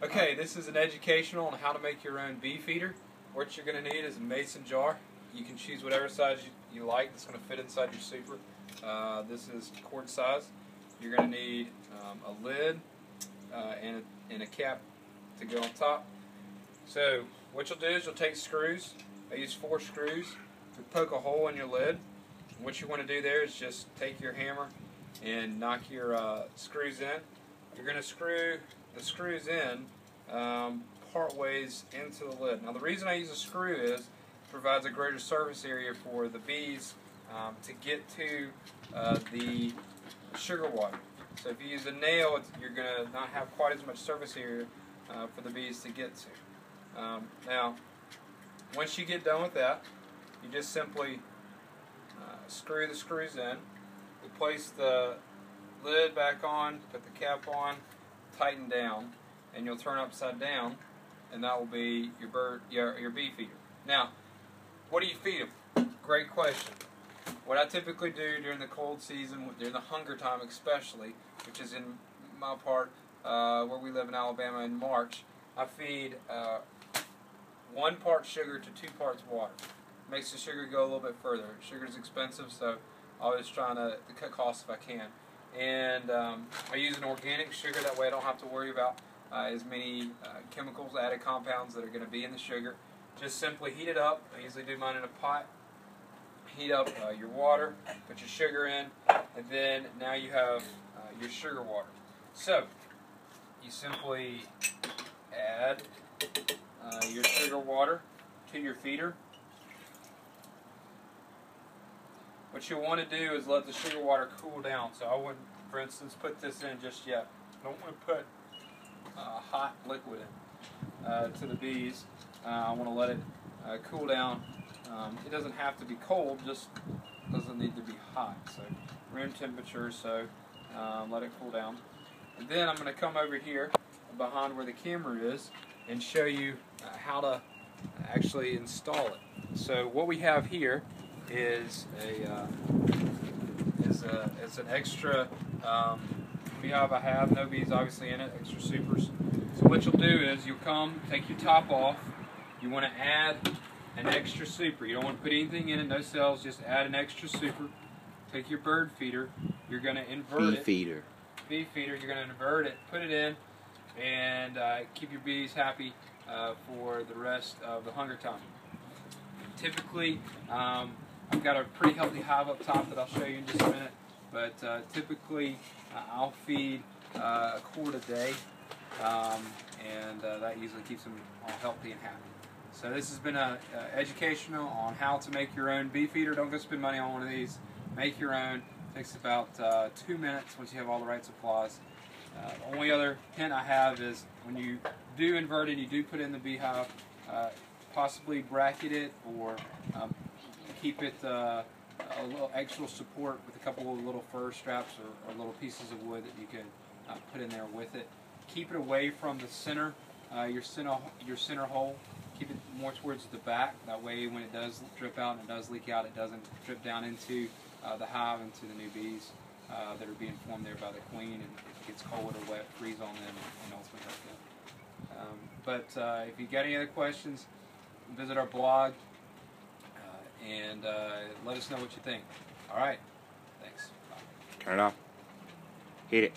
Okay, this is an educational on how to make your own bee feeder. What you're going to need is a mason jar. You can choose whatever size you like that's going to fit inside your super. This is quart size. You're going to need a lid and a cap to go on top. So what you'll do is you'll take screws. I use 4 screws. You poke a hole in your lid. And what you want to do there is just take your hammer and knock your screws in. You're going to screw the screws in part ways into the lid. Now the reason I use a screw is it provides a greater surface area for the bees to get to the sugar water. So if you use a nail, you're going to not have quite as much surface area for the bees to get to. Now, once you get done with that, you just simply screw the screws in. You place the lid back on, put the cap on, tighten down, and you'll turn upside down, and that will be your bee feeder. Now, what do you feed them? Great question. What I typically do during the cold season, during the hunger time especially, which is in my part where we live in Alabama in March, I feed 1 part sugar to 2 parts water. Makes the sugar go a little bit further. Sugar is expensive, so I'm always trying to cut costs if I can. And I use an organic sugar, that way I don't have to worry about as many chemicals, added compounds that are going to be in the sugar. Just simply heat it up. I usually do mine in a pot. Heat up your water, put your sugar in, and then now you have your sugar water. So you simply add your sugar water to your feeder. What you want to do is let the sugar water cool down. So I wouldn't, for instance, put this in just yet. I don't want to put hot liquid in to the bees. I want to let it cool down. It doesn't have to be cold, just doesn't need to be hot. So room temperature, so let it cool down. And then I'm going to come over here behind where the camera is and show you how to actually install it. So what we have here is an extra beehive I have. No bees obviously in it, extra supers. So what you'll do is you'll come, take your top off. You want to add an extra super. You don't want to put anything in it, no cells, just add an extra super. Take your bird feeder, you're going to invert it. Bee feeder, you're going to invert it, put it in, and keep your bees happy for the rest of the hunger time. Typically, I've got a pretty healthy hive up top that I'll show you in just a minute, but typically I'll feed a quart a day, and that usually keeps them all healthy and happy. So this has been an educational on how to make your own bee feeder. Don't go spend money on one of these. Make your own. It takes about 2 minutes once you have all the right supplies. The only other hint I have is when you do invert it, you do put it in the beehive, possibly bracket it or keep it a little extra support with a couple of little fur straps or little pieces of wood that you can put in there with it. Keep it away from the center, your center hole. Keep it more towards the back. That way when it does drip out and it does leak out, it doesn't drip down into the hive, into the new bees that are being formed there by the queen, and if it gets cold or wet, freeze on them and ultimately hurt them. But if you got any other questions, visit our blog and let us know what you think. All right. Thanks. Bye. Turn it off. Heat it.